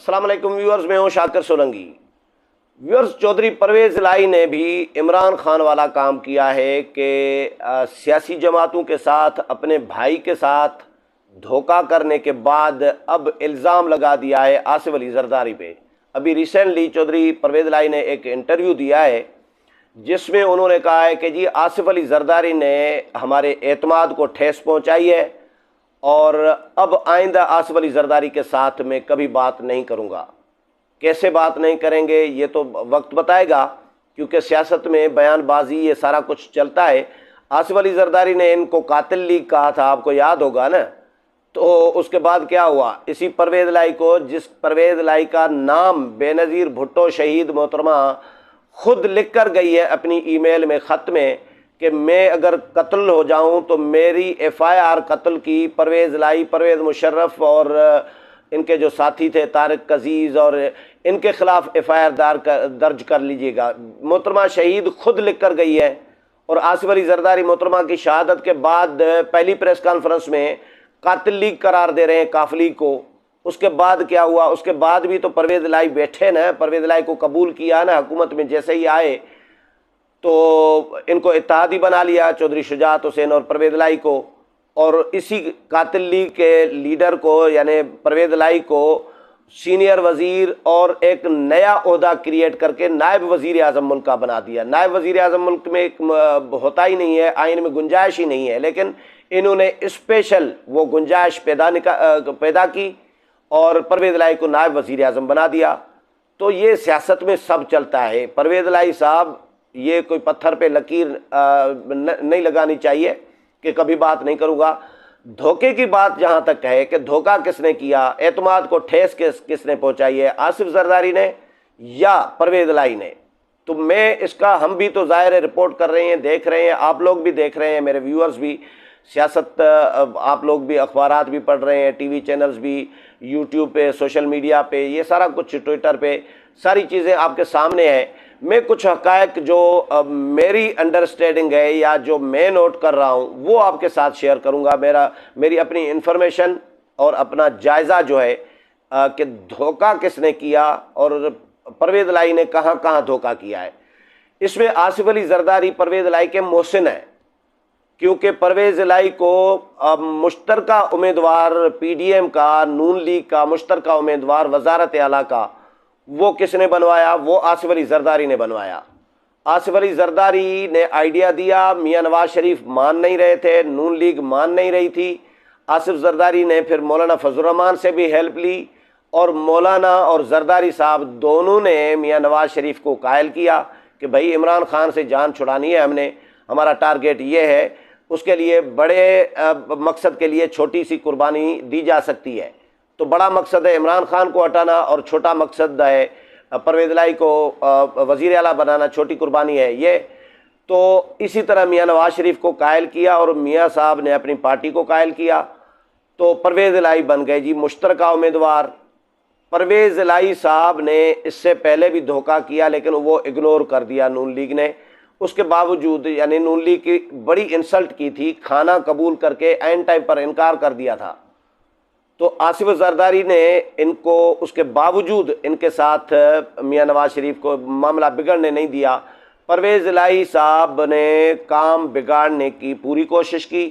अस्सलाम वालेकुम व्यूअर्स, मैं हूं शाकिर सोलंकी। व्यूअर्स, चौधरी परवेज़ इलाही ने भी इमरान खान वाला काम किया है कि सियासी जमातों के साथ, अपने भाई के साथ धोखा करने के बाद अब इल्ज़ाम लगा दिया है आसिफ अली जरदारी पे। अभी रिसेंटली चौधरी परवेज़ इलाही ने एक इंटरव्यू दिया है जिसमें उन्होंने कहा है कि जी आसिफ अली जरदारी ने हमारे एतमाद को ठेस पहुंचाई है और अब आइंदा आसिफ अली जरदारी के साथ मैं कभी बात नहीं करूंगा। कैसे बात नहीं करेंगे ये तो वक्त बताएगा, क्योंकि सियासत में बयानबाजी ये सारा कुछ चलता है। आसिफ अली जरदारी ने इनको कातिल लीग कहा था, आपको याद होगा ना। तो उसके बाद क्या हुआ, इसी परवेज़ इलाही को, जिस परवेज़ इलाही का नाम बेनज़ीर भुट्टो शहीद मोहतरमा खुद लिख कर गई है अपनी ईमेल में, ख़त में, कि मैं अगर कत्ल हो जाऊं तो मेरी एफआईआर कत्ल की परवेज़ इलाही, परवेज़ मुशर्रफ और इनके जो साथी थे तारिक अजीज़ और इनके ख़िलाफ़ एफआईआर दर्ज कर लीजिएगा। मोहतरमा शहीद खुद लिख कर गई है। और आसिफ अली जरदारी मोहतरमा की शहादत के बाद पहली प्रेस कॉन्फ्रेंस में कातिल लीग करार दे रहे हैं काफ लीग को। उसके बाद क्या हुआ, उसके बाद भी तो परवेज़ इलाही बैठे ना, परवेज़ इलाही को कबूल किया ना हुकूमत में, जैसे ही आए तो इनको इत्तेहादी बना लिया, चौधरी शुजात हुसैन और परवेज़ इलाही को। और इसी कातिल लीग के लीडर को यानी परवेज़ इलाही को सीनियर वज़ीर और एक नया ओहदा क्रिएट करके नायब वज़ीर आज़म मुल्क का बना दिया। नायब वज़ीर आज़म मुल्क में होता ही नहीं है, आइन में गुंजाइश ही नहीं है, लेकिन इन्होंने स्पेशल वो गुंजाइश पैदा की और परवेज़ इलाही को नायब वज़ीर आज़म बना दिया। तो ये सियासत में सब चलता है। परवेज़ इलाही साहब, ये कोई पत्थर पे लकीर नहीं लगानी चाहिए कि कभी बात नहीं करूँगा। धोखे की बात जहाँ तक है कि धोखा किसने किया, एतमाद को ठेस किसने पहुँचाई है, आसिफ जरदारी ने या परवेज़ इलाही ने, तो मैं इसका, हम भी तो ज़ाहिर है रिपोर्ट कर रहे हैं, देख रहे हैं, आप लोग भी देख रहे हैं, मेरे व्यूअर्स भी, सियासत आप लोग भी अखबारात भी पढ़ रहे हैं, टीवी चैनल्स भी, यूट्यूब पे, सोशल मीडिया पे, ये सारा कुछ, ट्विटर पे, सारी चीज़ें आपके सामने हैं। मैं कुछ हक़ाइक़ जो मेरी अंडरस्टैंडिंग है या जो मैं नोट कर रहा हूँ वो आपके साथ शेयर करूँगा। मेरी अपनी इन्फॉर्मेशन और अपना जायज़ा जो है कि धोखा किसने किया और परवेज़ इलाही ने कहाँ कहाँ धोखा किया है। इसमें आसिफ अली जरदारी परवेज़ इलाही के मोहसिन हैं, क्योंकि परवेज़ इलाही को मुश्तरका उम्मीदवार पीडीएम का, नून लीग का मुश्तरका उम्मीदवार वज़ारत आला का, वो किसने बनवाया? वो आसिफ अली जरदारी ने बनवाया। आसिफ अली जरदारी ने आइडिया दिया, मियां नवाज शरीफ मान नहीं रहे थे, नून लीग मान नहीं रही थी। आसिफ जरदारी ने फिर मौलाना फजल रहमान से भी हेल्प ली और मौलाना और जरदारी साहब दोनों ने मियां नवाज शरीफ को कायल किया कि भाई इमरान खान से जान छुड़ानी है हमने, हमारा टारगेट ये है, उसके लिए बड़े मकसद के लिए छोटी सी कुर्बानी दी जा सकती है। तो बड़ा मकसद है इमरान खान को हटाना और छोटा मकसद है परवेज़ इलाही को वज़ीर आला बनाना, छोटी कुर्बानी है ये। तो इसी तरह मियां नवाज शरीफ को कायल किया और मियां साहब ने अपनी पार्टी को कायल किया। तो परवेज़ इलाही बन गए जी मुश्तरका उम्मीदवार। परवेज़ इलाही साहब ने इससे पहले भी धोखा किया, लेकिन वो इग्नोर कर दिया नून लीग ने। उसके बावजूद, यानी नून लीग की बड़ी इंसल्ट की थी, खाना कबूल करके एंड टाइम पर इनकार कर दिया था। तो आसिफ जरदारी ने इनको उसके बावजूद इनके साथ मियां नवाज शरीफ को मामला बिगड़ने नहीं दिया। परवेज़ इलाही साहब ने काम बिगाड़ने की पूरी कोशिश की।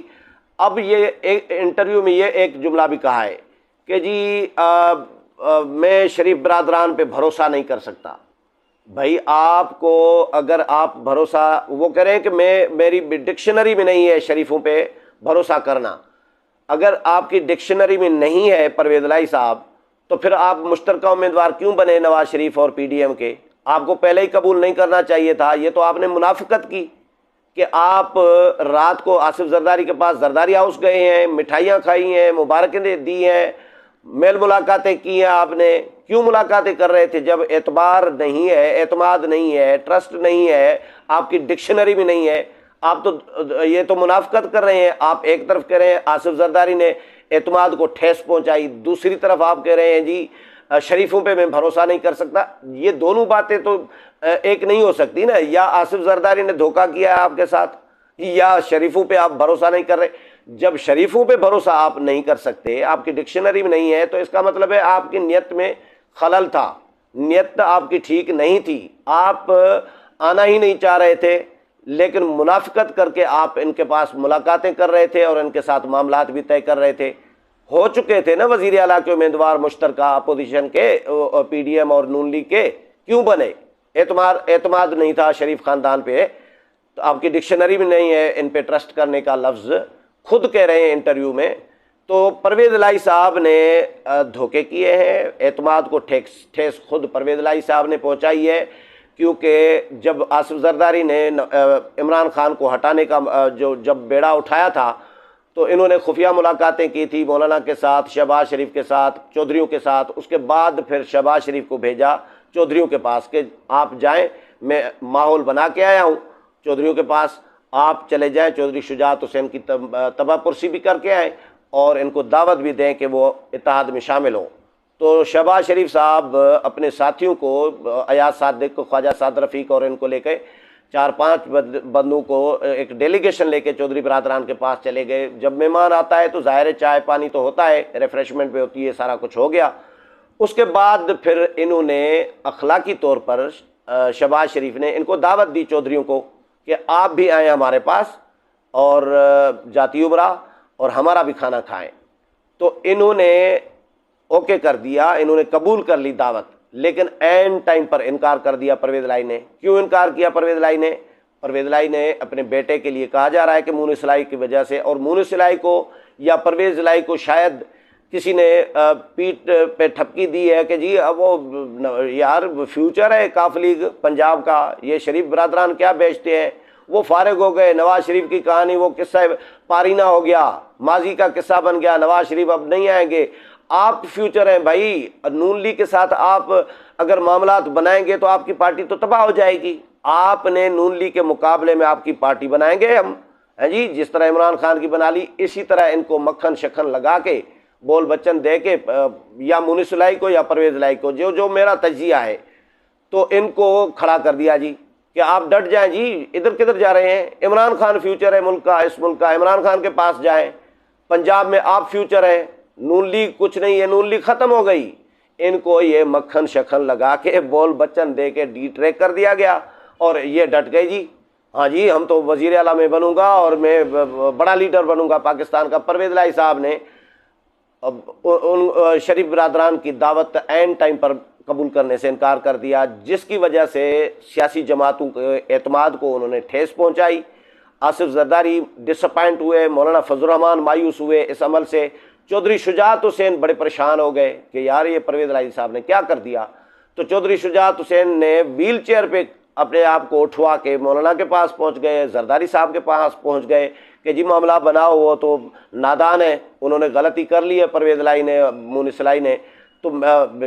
अब ये एक इंटरव्यू में ये एक जुमला भी कहा है कि जी मैं शरीफ बरादरान पे भरोसा नहीं कर सकता। भाई आपको अगर आप भरोसा, वो कह रहे हैं कि मेरी डिक्शनरी में नहीं है शरीफों पे भरोसा करना। अगर आपकी डिक्शनरी में नहीं है परवेज़ इलाही साहब, तो फिर आप मुश्तरका उम्मीदवार क्यों बने नवाज शरीफ और पीडीएम के? आपको पहले ही कबूल नहीं करना चाहिए था। ये तो आपने मुनाफिकत की कि आप रात को आसिफ जरदारी के पास जरदारी हाउस गए हैं, मिठाइयाँ खाई हैं, मुबारकें दी हैं, मेल मुलाकातें की हैं। आपने क्यों मुलाकातें कर रहे थे जब एतबार नहीं है, एतमाद नहीं है, ट्रस्ट नहीं है, आपकी डिक्शनरी में नहीं है? आप तो ये तो मुनाफिकत कर रहे हैं। आप एक तरफ कह रहे हैं आसिफ जरदारी ने एतमाद को ठेस पहुंचाई, दूसरी तरफ आप कह रहे हैं जी शरीफों पे मैं भरोसा नहीं कर सकता। ये दोनों बातें तो एक नहीं हो सकती ना। या आसिफ जरदारी ने धोखा किया है आपके साथ, या शरीफों पे आप भरोसा नहीं कर रहे। जब शरीफों पे भरोसा आप नहीं कर सकते, आपकी डिक्शनरी में नहीं है, तो इसका मतलब है आपकी नियत में खलल था, नियत आपकी ठीक नहीं थी, आप आना ही नहीं चाह रहे थे, लेकिन मुनाफिकत करके आप इनके पास मुलाकातें कर रहे थे और इनके साथ मामलात भी तय कर रहे थे। हो चुके थे ना वज़ीर आला के उम्मीदवार मुश्तरका अपोजिशन के, PDM और नून लीग के, क्यों बने? एतमाद नहीं था शरीफ ख़ानदान पे, तो आपकी डिक्शनरी में नहीं है इन पे ट्रस्ट करने का लफ्ज़, खुद कह रहे हैं इंटरव्यू में। तो परवेज़ इलाही साहब ने धोखे किए हैं, एतमाद को ठेस खुद परवेज़ इलाही साहब ने पहुंचाई है, क्योंकि जब आसिफ जरदारी ने इमरान खान को हटाने का जब बेड़ा उठाया था, तो इन्होंने खुफिया मुलाकातें की थी मौलाना के साथ, शहबाज शरीफ के साथ, चौधरियों के साथ। उसके बाद फिर शहबाज शरीफ को भेजा चौधरियों के पास कि आप जाएं, मैं माहौल बना के आया हूँ चौधरियों के पास, आप चले जाएं, चौधरी शुजात हुसैन की तबापुरसी भी करके आएँ और इनको दावत भी दें कि वो इत्तेहाद में शामिल हों। तो शहबाज शरीफ साहब अपने साथियों को, अयाज सादिक को, ख्वाजा साद रफ़ीक और इनको लेकर 4-5 बंदों को एक डेलीगेशन लेके चौधरी बरादरान के पास चले गए। जब मेहमान आता है तो ज़ाहिर है चाय पानी तो होता है, रिफ़्रेशमेंट भी होती है, सारा कुछ हो गया। उसके बाद फिर इन्होंने अखलाकी तौर पर शहबाज शरीफ ने इनको दावत दी चौधरियों को कि आप भी आएँ हमारे पास और जाती उमरा और हमारा भी खाना खाएं। तो इन्होंने ओके कर दिया, इन्होंने कबूल कर ली दावत, लेकिन एन टाइम पर इनकार कर दिया परवेज़ इलाही ने। क्यों इनकार किया परवेज़ इलाही ने? परवेज़ इलाही ने अपने बेटे के लिए कहा जा रहा है कि मुनिस इलाही की वजह से, और मुनिस इलाही को या परवेज़ इलाही को शायद किसी ने पीठ पे ठपकी दी है कि जी अब वो यार फ्यूचर है काफ लीग पंजाब का, ये शरीफ बरादरान क्या बेचते हैं, वो फारिग हो गए, नवाज शरीफ की कहानी वो किस्सा पारीना हो गया, माजी का किस्सा बन गया, नवाज शरीफ अब नहीं आएंगे। आप फ्यूचर हैं भाई, नून लीग के साथ आप अगर मामलात बनाएंगे तो आपकी पार्टी तो तबाह हो जाएगी। आपने नून लीग के मुकाबले में आपकी पार्टी बनाएंगे हम, हैं जी, जिस तरह इमरान खान की बना ली, इसी तरह इनको मक्खन शक्खन लगा के, बोल बच्चन दे के, या मुनिस इलाही को या परवेज़ इलाही को, जो मेरा तजिया है, तो इनको खड़ा कर दिया जी कि आप डट जाएं जी, इधर किधर जा रहे हैं, इमरान खान फ्यूचर है मुल्क का, इस मुल्क का, इमरान खान के पास जाएं, पंजाब में आप फ्यूचर है, नून लीग कुछ नहीं है, नून लीग ख़त्म हो गई। इनको ये मक्खन शक्खन लगा के, बोल बच्चन दे के डी-ट्रैक कर दिया गया और ये डट गए जी, हाँ जी हम तो वज़ीर आला में बनूंगा और मैं बड़ा लीडर बनूंगा पाकिस्तान का। परवेज़ इलाही साहब ने उन शरीफ बरादरान की दावत एंड टाइम पर कबूल करने से इनकार कर दिया, जिसकी वजह से सियासी जमातों के एतमाद को उन्होंने ठेस पहुंचाई। आसिफ जरदारी डिसअपॉइंट हुए, मौलाना फजल रहमान मायूस हुए इस अमल से, चौधरी शुजात हुसैन बड़े परेशान हो गए कि यार ये परवेज़ इलाही साहब ने क्या कर दिया। तो चौधरी शुजात हुसैन ने व्हील चेयर पे अपने आप को उठवा के मौलाना के पास पहुंच गए, जरदारी साहब के पास पहुंच गए कि जी मामला बनाओ, वो तो नादान है, उन्होंने गलती कर ली है परवेज़ इलाही ने, मुनिस इलाही ने, तो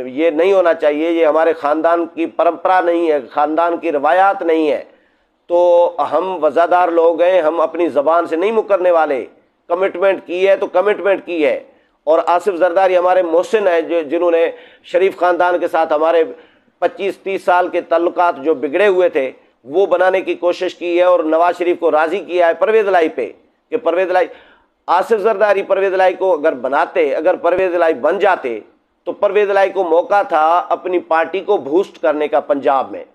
ये नहीं होना चाहिए, ये हमारे ख़ानदान की परंपरा नहीं है, ख़ानदान की रवायात नहीं है, तो हम वज़ादार लोग हैं, हम अपनी ज़बान से नहीं मुकरने वाले, कमिटमेंट की है तो कमिटमेंट की है। और आसिफ जरदारी हमारे मोहसिन हैं, जिन्होंने शरीफ ख़ानदान के साथ हमारे 25-30 साल के तल्लुकात जो बिगड़े हुए थे वो बनाने की कोशिश की है, और नवाज शरीफ को राज़ी किया है परवेज़ इलाही पे कि परवेज़ इलाही, आसिफ जरदारी परवेज़ इलाही को अगर बनाते, अगर परवेज़ इलाही बन जाते तो परवेज़ इलाही को मौका था अपनी पार्टी को बूस्ट करने का पंजाब में,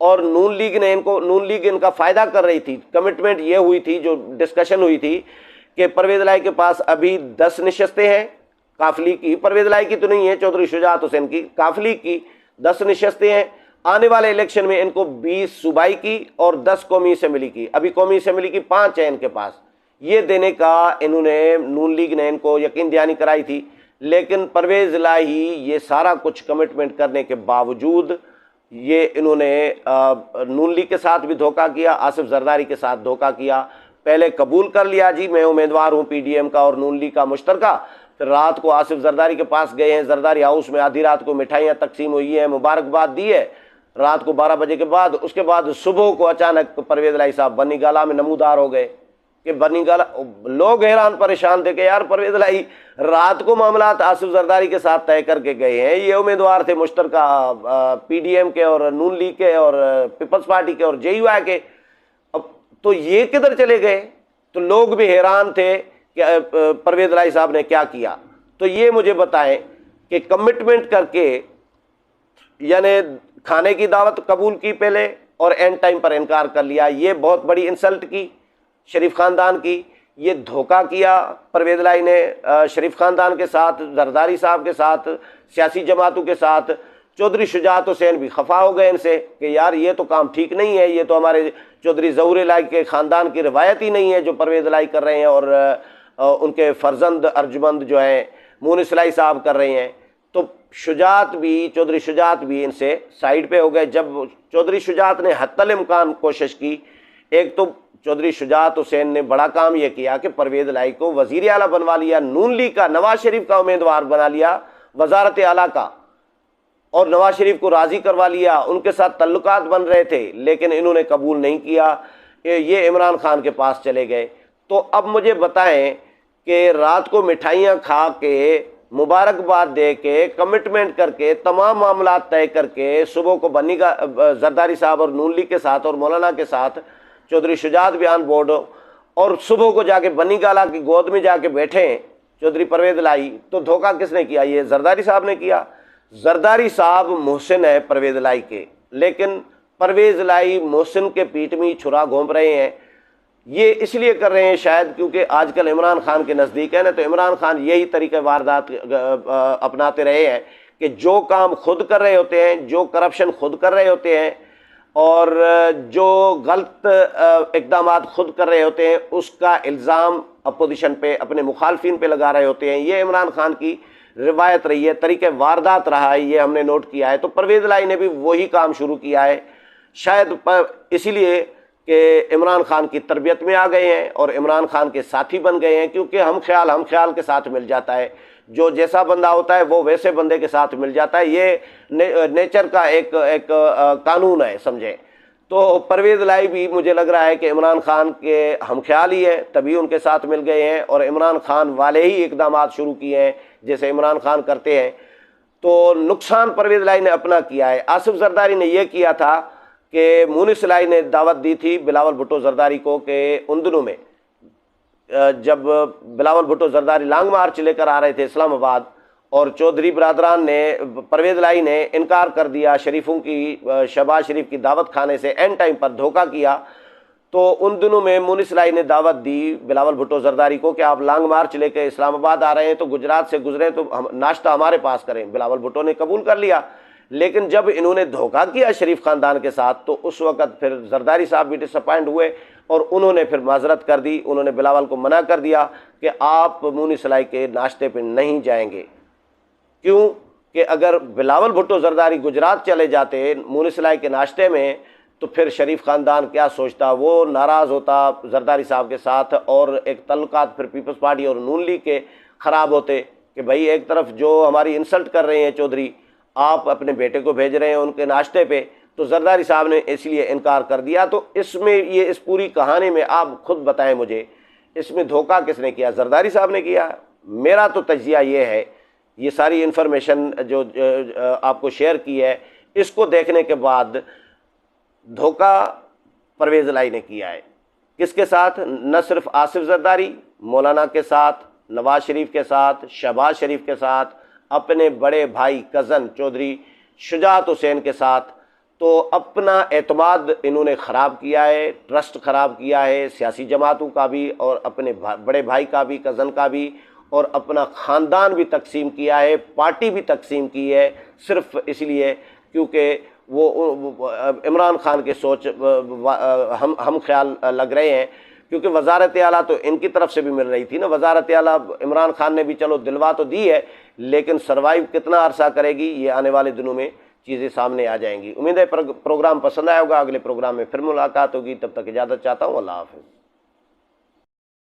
और नून लीग इनका फ़ायदा कर रही थी। कमिटमेंट ये हुई थी, जो डिस्कशन हुई थी कि परवेज़ इलाही के पास अभी 10 नशस्तें हैं काफली की, परवेज़ इलाही की तो नहीं है, चौधरी शुजात हुसैन की, काफली की 10 नशस्तें हैं। आने वाले इलेक्शन में इनको 20 सूबाई की और 10 कौमी असेंबली की, अभी कौमी असेंबली की 5 है इनके पास, ये देने का इन्होंने, नून लीग ने इनको यकीन दहानी कराई थी। लेकिन परवेज़ इलाही ये सारा कुछ कमिटमेंट करने के बावजूद ये इन्होंने नून लीग के साथ भी धोखा किया, आसिफ जरदारी के साथ धोखा किया। पहले कबूल कर लिया जी मैं उम्मीदवार हूँ PDM का और नून लीग का मुश्तरका, फिर रात को आसिफ जरदारी के पास गए हैं, जरदारी हाउस में आधी रात को मिठाइयाँ तकसीम हुई हैं, मुबारकबाद दी है रात को 12 बजे के बाद। उसके बाद सुबह को अचानक परवेज़ इलाही साहब बनी गाला में नमूदार हो गए कि बनी गाला, लोग हैरान परेशान थे कि यार परवेज़ इलाही रात को मामलात आसिफ जरदारी के साथ तय करके गए हैं, ये उम्मीदवार थे मुश्तरका PDM के और नून लीग के और पीपल्स पार्टी के और JUI के, अब तो ये किधर चले गए। तो लोग भी हैरान थे कि परवेज़ इलाही साहब ने क्या किया। तो ये मुझे बताएं कि कमिटमेंट करके यानी खाने की दावत कबूल की पहले और एंड टाइम पर इनकार कर लिया। ये बहुत बड़ी इंसल्ट की शरीफ ख़ानदान की, ये धोखा किया परवेज़ लाई ने शरीफ ख़ानदान के साथ, जरदारी साहब के साथ, सियासी जमातों के साथ। चौधरी शुजात हुसैन भी खफा हो गए इनसे कि यार ये तो काम ठीक नहीं है, ये तो हमारे चौधरी ज़हूर लाई के ख़ानदान की रवायत ही नहीं है जो परवेज़ लाई कर रहे हैं और उनके फर्जंद अर्जुमंद जो हैं मुनिस लाई साहब कर रहे हैं। तो शुजात भी, चौधरी शुजात भी इनसे साइड पे हो गए। जब चौधरी शुजात ने हत्तल इम्कान कोशिश की, एक तो चौधरी शुजात हुसैन ने बड़ा काम यह किया कि परवेज़ लाई को वज़ीर आला बनवा लिया, नून लीग का नवाज शरीफ का उम्मीदवार बना लिया वजारत आला का, और नवाज शरीफ को राज़ी करवा लिया। उनके साथ तल्लुकात बन रहे थे लेकिन इन्होंने कबूल नहीं किया, ये इमरान खान के पास चले गए। तो अब मुझे बताएं कि रात को मिठाइयाँ खा के, मुबारकबाद दे के, कमिटमेंट करके, तमाम मामला तय करके, सुबह को बनी का जरदारी साहब और नून लीग के साथ और मौलाना के साथ चौधरी शुजात भी ऑन बोर्ड हो, और सुबह को जाके बनी गाला की गोद में जाके बैठे चौधरी परवेज़ लाई, तो धोखा किसने किया? ये जरदारी साहब ने किया। जरदारी साहब मोहसिन है परवेज़ लाई के, लेकिन परवेज़ लाई मोहसिन के पीठ में छुरा घूम रहे हैं। ये इसलिए कर रहे हैं शायद क्योंकि आजकल इमरान खान के नज़दीक है ना, तो इमरान खान यही तरीक़े वारदात अपनाते रहे हैं कि जो काम खुद कर रहे होते हैं, जो करप्शन खुद कर रहे होते हैं और जो गलत इक़दामात खुद कर रहे होते हैं, उसका इल्ज़ाम अपोजिशन पे, अपने मुखालफिन पे लगा रहे होते हैं। ये इमरान खान की रिवायत रही है, तरीक़े वारदात रहा है, ये हमने नोट किया है। तो परवेज़ लाई ने भी वही काम शुरू किया है, शायद इसीलिए कि इमरान खान की तरबियत में आ गए हैं और इमरान खान के साथी बन गए हैं, क्योंकि हम ख्याल के साथ मिल जाता है। जो जैसा बंदा होता है वो वैसे बंदे के साथ मिल जाता है। ये नेचर का एक कानून है, समझे। तो परवेज़ लाई भी मुझे लग रहा है कि इमरान खान के हम ख्याल ही है, तभी उनके साथ मिल गए हैं और इमरान खान वाले ही इक़दामात शुरू किए हैं जैसे इमरान खान करते हैं। तो नुकसान परवेज़ लाई ने अपना किया है। आसिफ जरदारी ने यह किया था कि मुनिस लाई ने दावत दी थी बिलावल भुट्टो जरदारी को कि उन दिनों में जब बिलावल भुट्टो जरदारी लॉन्ग मार्च लेकर आ रहे थे इस्लामाबाद, और चौधरी बरादरान ने, परवेज़ लाई ने इनकार कर दिया शरीफों की, शहबाज शरीफ की दावत खाने से, एंड टाइम पर धोखा किया। तो उन दिनों में मुनिस लाई ने दावत दी बिलावल भुट्टो जरदारी को कि आप लॉन्ग मार्च लेकर इस्लामाबाद आ रहे हैं तो गुजरात से गुजरे तो हम नाश्ता हमारे पास करें। बिलावल भुट्टो ने कबूल कर लिया, लेकिन जब इन्होंने धोखा किया शरीफ ख़ानदान के साथ तो उस वक़्त फिर जरदारी साहब भी डिसअपॉइंट हुए और उन्होंने फिर माजरत कर दी। उन्होंने बिलावल को मना कर दिया कि आप मुनिस लाई के नाश्ते पर नहीं जाएंगे। क्यों कि अगर बिलावल भुट्टो जरदारी गुजरात चले जाते मुनिस लाई के नाश्ते में तो फिर शरीफ ख़ानदान क्या सोचता, वो नाराज़ होता जरदारी साहब के साथ और एक तल्लुकात फिर पीपल्स पार्टी और नून लीग के ख़राब होते कि भाई एक तरफ जो हमारी इंसल्ट कर रहे हैं चौधरी, आप अपने बेटे को भेज रहे हैं उनके नाश्ते पे, तो जरदारी साहब ने इसलिए इनकार कर दिया। तो इसमें ये इस पूरी कहानी में आप खुद बताएं मुझे, इसमें धोखा किसने किया? जरदारी साहब ने किया। मेरा तो तज्जिया ये है, ये सारी इन्फॉर्मेशन जो आपको शेयर की है, इसको देखने के बाद धोखा परवेज़ लाई ने किया है। किसके साथ? न सिर्फ आसिफ जरदारी, मौलाना के साथ, नवाज शरीफ के साथ, शहबाज शरीफ के साथ, अपने बड़े भाई कज़न चौधरी शुजात हुसैन के साथ। तो अपना एतमाद इन्होंने ख़राब किया है, ट्रस्ट ख़राब किया है, सियासी जमातों का भी और अपने बड़े भाई का भी, कज़न का भी, और अपना ख़ानदान भी तकसीम किया है, पार्टी भी तकसीम की है, सिर्फ इसलिए क्योंकि वो इमरान खान के सोच हम ख्याल लग रहे हैं। क्योंकि वजारत आला तो इनकी तरफ से भी मिल रही थी ना, वजारत आला इमरान खान ने भी चलो दिलवा तो दी है, लेकिन सरवाइव कितना अरसा करेगी ये आने वाले दिनों में चीज़ें सामने आ जाएंगी। उम्मीद है प्रोग्राम पसंद आया होगा। अगले प्रोग्राम में फिर मुलाकात होगी, तब तक इजाज़त चाहता हूँ। अल्लाह हाफ़िज़।